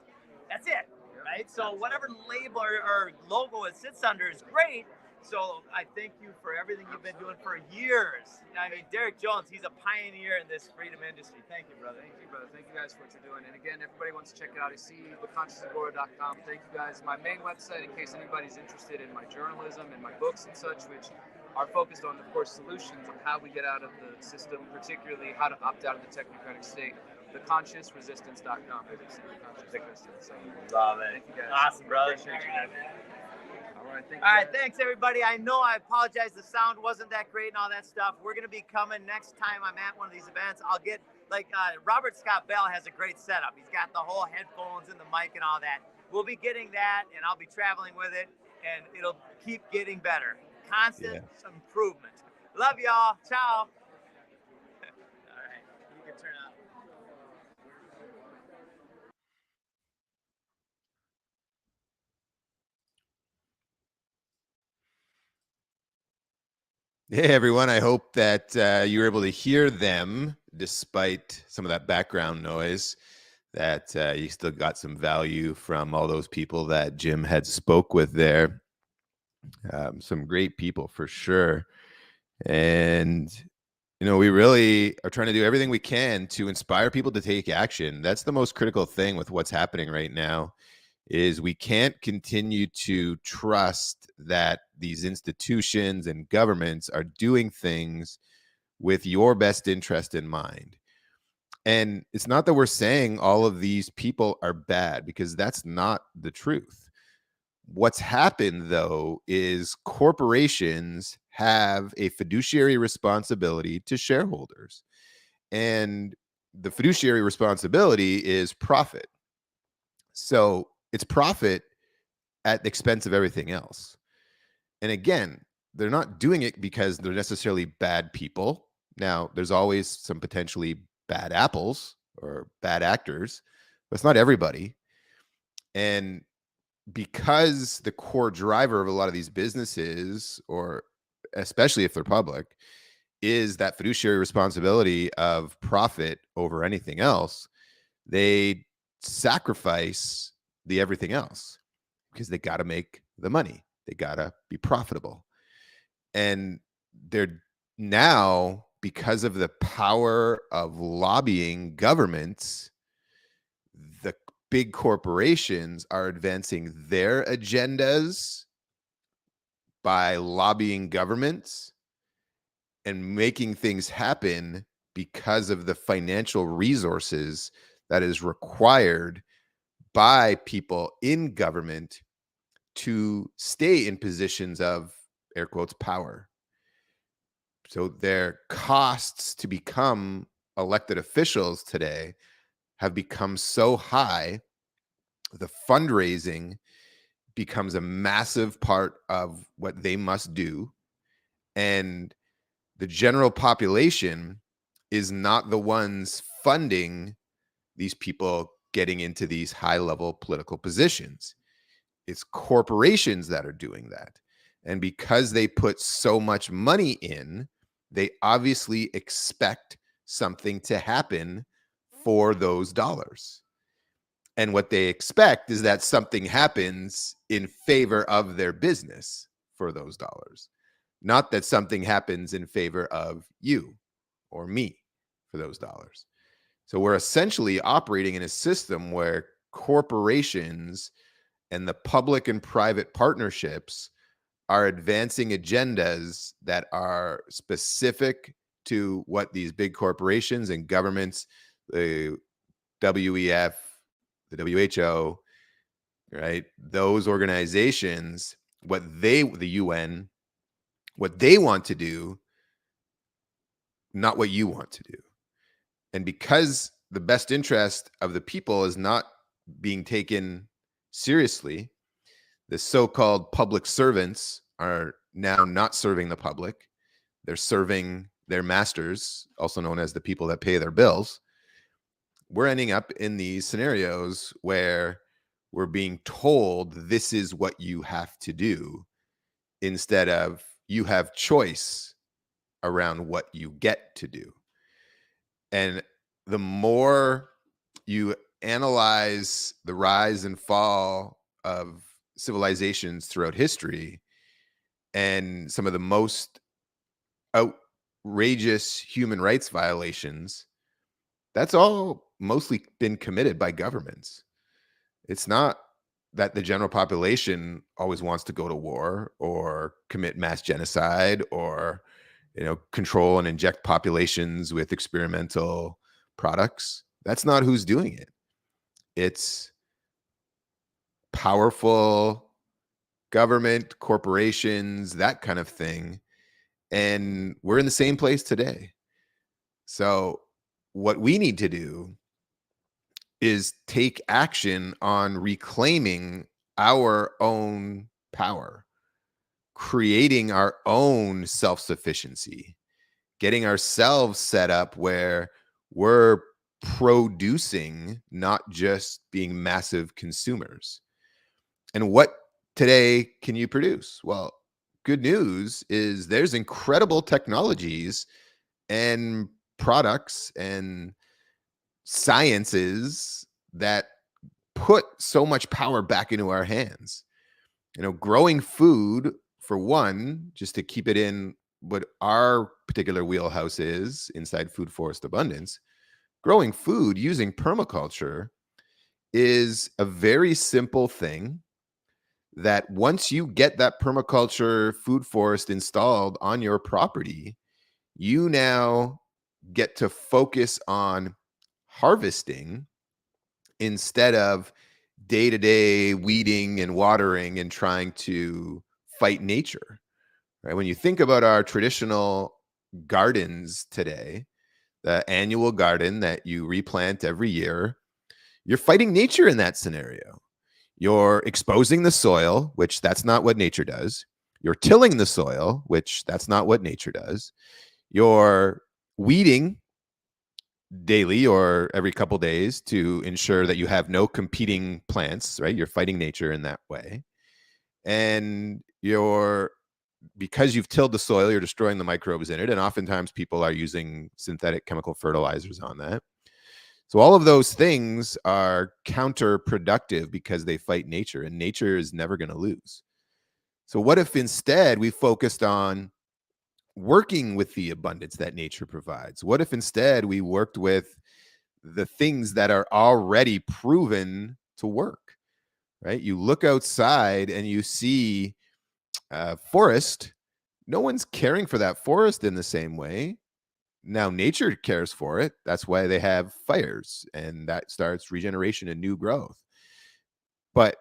That's it, right? So whatever label or logo it sits under is great. So I thank you for everything you've been doing for years. I mean, Derek Jones, he's a pioneer in this freedom industry. Thank you, brother. Thank you, brother. Thank you guys for what you're doing. And again, everybody wants to check it out. I see theconsciousagora.com. Thank you guys. My main website, in case anybody's interested in my journalism and my books and such, which are focused on, of course, solutions of how we get out of the system, particularly how to opt out of the technocratic state. Theconsciousresistance.com. The Conscious Resistance. So, love it. Thank you guys. Awesome, brother. Appreciate you. All right, thanks everybody. I know I apologize, the sound wasn't that great and all that stuff. We're gonna be coming next time I'm at one of these events. I'll get Robert Scott Bell has a great setup. He's got the whole headphones and the mic and all that. We'll be getting that, and I'll be traveling with it, and it'll keep getting better. Constant improvement. Love y'all. Ciao. All right, you can turn out. Hey, everyone. I hope that you were able to hear them despite some of that background noise, that you still got some value from all those people that Jim had spoke with there. Some great people for sure. And, we really are trying to do everything we can to inspire people to take action. That's the most critical thing with what's happening right now. Is we can't continue to trust that these institutions and governments are doing things with your best interest in mind. And it's not that we're saying all of these people are bad, because that's not the truth. What's happened, though, is corporations have a fiduciary responsibility to shareholders. And the fiduciary responsibility is profit. So it's profit at the expense of everything else. And again, they're not doing it because they're necessarily bad people. Now, there's always some potentially bad apples or bad actors, but it's not everybody. And because the core driver of a lot of these businesses, or especially if they're public, is that fiduciary responsibility of profit over anything else, they sacrifice the everything else because they got to make the money. They got to be profitable. And they're now, because of the power of lobbying governments, the big corporations are advancing their agendas by lobbying governments and making things happen because of the financial resources that is required by people in government to stay in positions of, air quotes, power. So their costs to become elected officials today have become so high, the fundraising becomes a massive part of what they must do. And the general population is not the ones funding these people getting into these high-level political positions. It's corporations that are doing that. And because they put so much money in, they obviously expect something to happen for those dollars. And what they expect is that something happens in favor of their business for those dollars, not that something happens in favor of you or me for those dollars. So we're essentially operating in a system where corporations and the public and private partnerships are advancing agendas that are specific to what these big corporations and governments, the WEF, the WHO, right? Those organizations, the UN, what they want to do, not what you want to do. And because the best interest of the people is not being taken seriously, the so-called public servants are now not serving the public. They're serving their masters, also known as the people that pay their bills. We're ending up in these scenarios where we're being told this is what you have to do, instead of you have choice around what you get to do. And the more you analyze the rise and fall of civilizations throughout history, and some of the most outrageous human rights violations, that's all mostly been committed by governments. It's not that the general population always wants to go to war or commit mass genocide or, control and inject populations with experimental products. That's not who's doing it. It's powerful government, corporations, that kind of thing. And we're in the same place today. So what we need to do is take action on reclaiming our own power, creating our own self-sufficiency, getting ourselves set up where we're producing, not just being massive consumers. And what today can you produce? Well, good news is there's incredible technologies and products and sciences that put so much power back into our hands. Growing food, for one, just to keep it in what our particular wheelhouse is inside food forest abundance, growing food using permaculture is a very simple thing that once you get that permaculture food forest installed on your property, you now get to focus on harvesting instead of day-to-day weeding and watering and trying to fight nature. Right? When you think about our traditional gardens today, the annual garden that you replant every year, you're fighting nature in that scenario. You're exposing the soil, which that's not what nature does. You're tilling the soil, which that's not what nature does. You're weeding daily or every couple days to ensure that you have no competing plants, right? You're fighting nature in that way. And because you've tilled the soil, you're destroying the microbes in it. And oftentimes people are using synthetic chemical fertilizers on that. So all of those things are counterproductive because they fight nature, and nature is never going to lose. So what if instead we focused on working with the abundance that nature provides? What if instead we worked with the things that are already proven to work, right? You look outside and you see a forest. No one's caring for that forest in the same way. Now nature cares for it. That's why they have fires, and that starts regeneration and new growth. But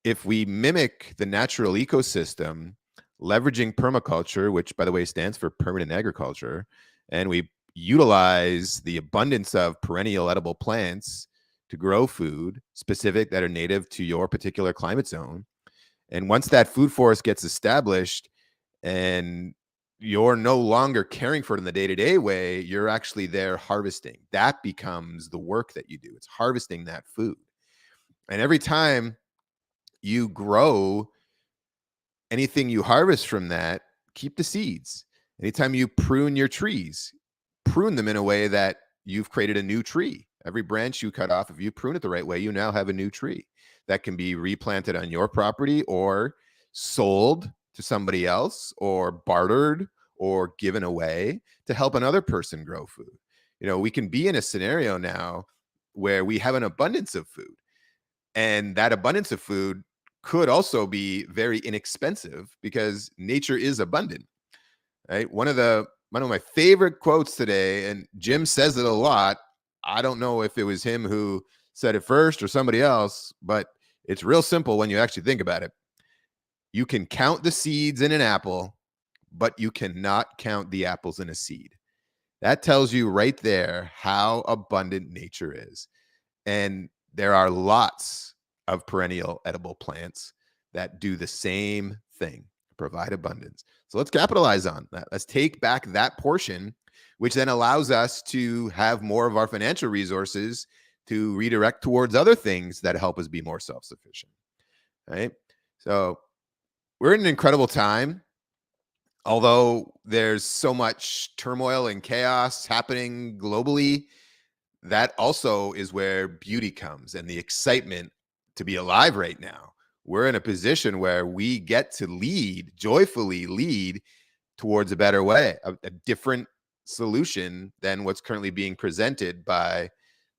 if we mimic the natural ecosystem, leveraging permaculture, which by the way stands for permanent agriculture, and we utilize the abundance of perennial edible plants to grow food specific that are native to your particular climate zone. And once that food forest gets established and you're no longer caring for it in the day-to-day way, you're actually there harvesting. That becomes the work that you do. It's harvesting that food. And every time you grow anything you harvest from that, keep the seeds. Anytime you prune your trees, prune them in a way that you've created a new tree. Every branch you cut off, if you prune it the right way, you now have a new tree that can be replanted on your property or sold to somebody else or bartered or given away to help another person grow food. We can be in a scenario now where we have an abundance of food, and that abundance of food could also be very inexpensive because nature is abundant, right? One of my favorite quotes today, and Jim says it a lot. I don't know if it was him who said it first or somebody else, but it's real simple when you actually think about it. You can count the seeds in an apple, but you cannot count the apples in a seed. That tells you right there how abundant nature is. And there are lots of perennial edible plants that do the same thing, provide abundance. So let's capitalize on that. Let's take back that portion, which then allows us to have more of our financial resources to redirect towards other things that help us be more self-sufficient, right? So we're in an incredible time. Although there's so much turmoil and chaos happening globally, that also is where beauty comes and the excitement to be alive right now. We're in a position where we get to joyfully lead towards a better way, a different solution than what's currently being presented by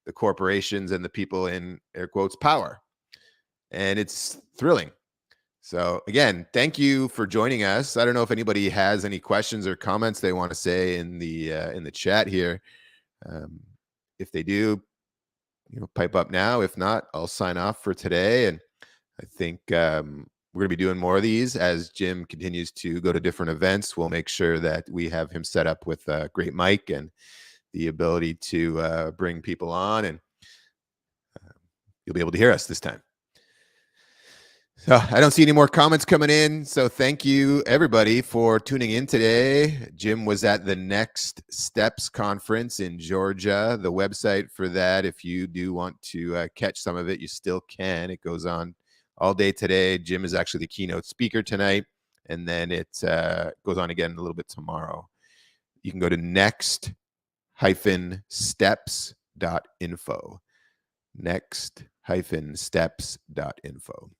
the corporations and the people in air quotes power. And it's thrilling. So again, thank you for joining us. I don't know if anybody has any questions or comments they want to say in the chat here. If they do, pipe up now. If not, I'll sign off for today. And I think we're going to be doing more of these as Jim continues to go to different events. We'll make sure that we have him set up with a great mic and the ability to bring people on, and you'll be able to hear us this time. So I don't see any more comments coming in. So thank you, everybody, for tuning in today. Jim was at the Next Steps conference in Georgia. The website for that, if you do want to catch some of it, you still can. It goes on all day today. Jim is actually the keynote speaker tonight. and then it goes on again a little bit tomorrow. You can go to next-steps.info. next-steps.info.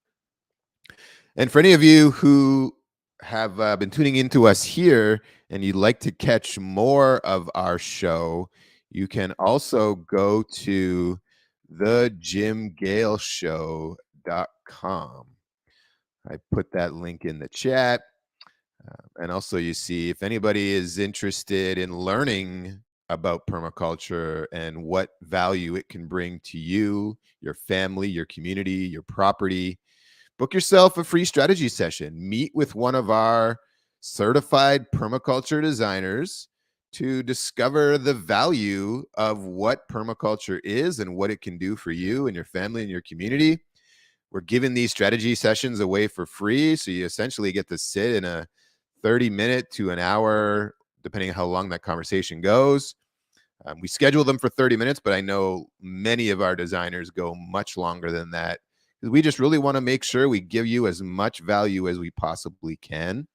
And for any of you who have been tuning into us here and you'd like to catch more of our show, you can also go to thejimgaleshow.com. I put that link in the chat. And also you see if anybody is interested in learning about permaculture and what value it can bring to you, your family, your community, your property, book yourself a free strategy session. Meet with one of our certified permaculture designers to discover the value of what permaculture is and what it can do for you and your family and your community. We're giving these strategy sessions away for free, so you essentially get to sit in a 30-minute to an hour, depending on how long that conversation goes. We schedule them for 30 minutes, but I know many of our designers go much longer than that. We just really want to make sure we give you as much value as we possibly can.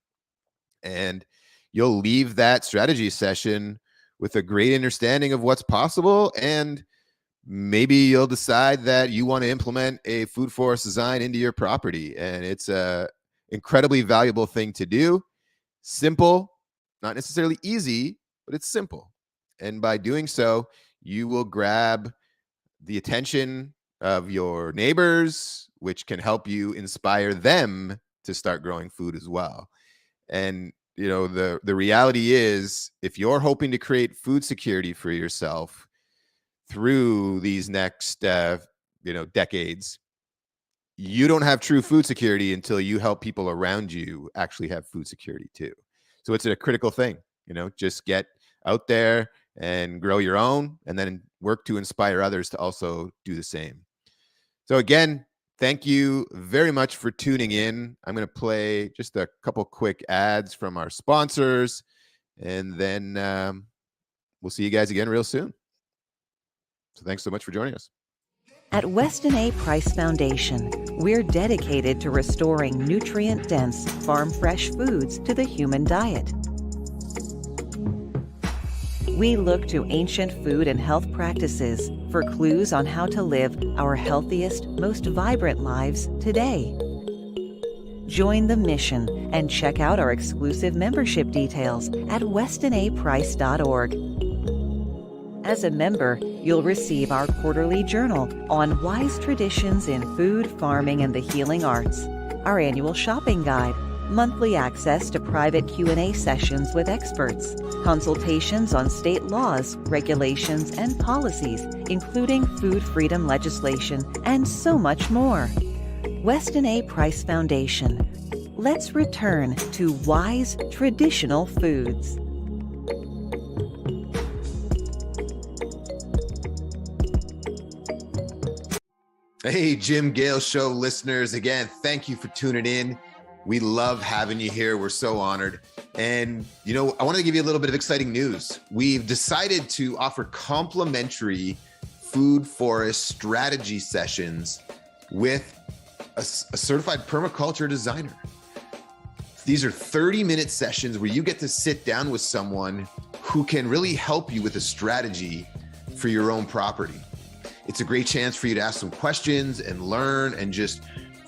And you'll leave that strategy session with a great understanding of what's possible. And maybe you'll decide that you want to implement a food forest design into your property. And it's a incredibly valuable thing to do. Simple, not necessarily easy, but it's simple. And by doing so, you will grab the attention of your neighbors, which can help you inspire them to start growing food as well. And you know, the reality is, if you're hoping to create food security for yourself through these next decades, you don't have true food security until you help people around you actually have food security too. So it's a critical thing. Just get out there and grow your own, and then work to inspire others to also do the same. So again, thank you very much for tuning in. I'm going to play just a couple quick ads from our sponsors, and then we'll see you guys again real soon. So thanks so much for joining us. At Weston A. Price Foundation, we're dedicated to restoring nutrient-dense, farm-fresh foods to the human diet. We look to ancient food and health practices for clues on how to live our healthiest, most vibrant lives today. Join the mission and check out our exclusive membership details at westonaprice.org. As a member, you'll receive our quarterly journal on wise traditions in food, farming, and the healing arts, our annual shopping guide, monthly access to private Q&A sessions with experts, consultations on state laws, regulations, and policies, including food freedom legislation, and so much more. Weston A. Price Foundation. Let's return to wise, traditional foods. Hey, Jim Gale Show listeners, again, thank you for tuning in. We love having you here. We're so honored. And, I wanted to give you a little bit of exciting news. We've decided to offer complimentary food forest strategy sessions with a certified permaculture designer. These are 30-minute sessions where you get to sit down with someone who can really help you with a strategy for your own property. It's a great chance for you to ask some questions and learn and just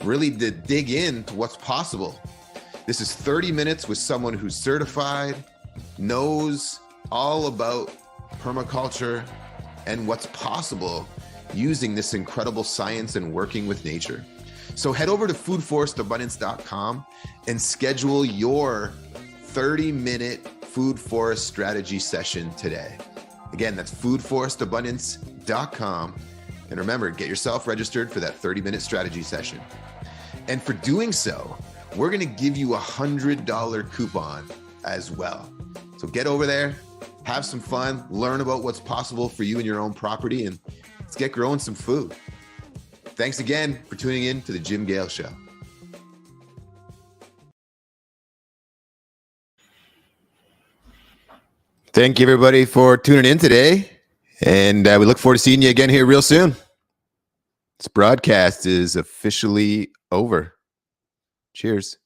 really to dig into what's possible. This is 30 minutes with someone who's certified, knows all about permaculture and what's possible using this incredible science and working with nature. So head over to foodforestabundance.com and schedule your 30-minute food forest strategy session today. Again, that's foodforestabundance.com. And remember, get yourself registered for that 30-minute strategy session. And for doing so, we're going to give you a $100 coupon as well. So get over there, have some fun, learn about what's possible for you and your own property, and let's get growing some food. Thanks again for tuning in to the Jim Gale Show. Thank you, everybody, for tuning in today. And we look forward to seeing you again here real soon. This broadcast is officially over. Cheers.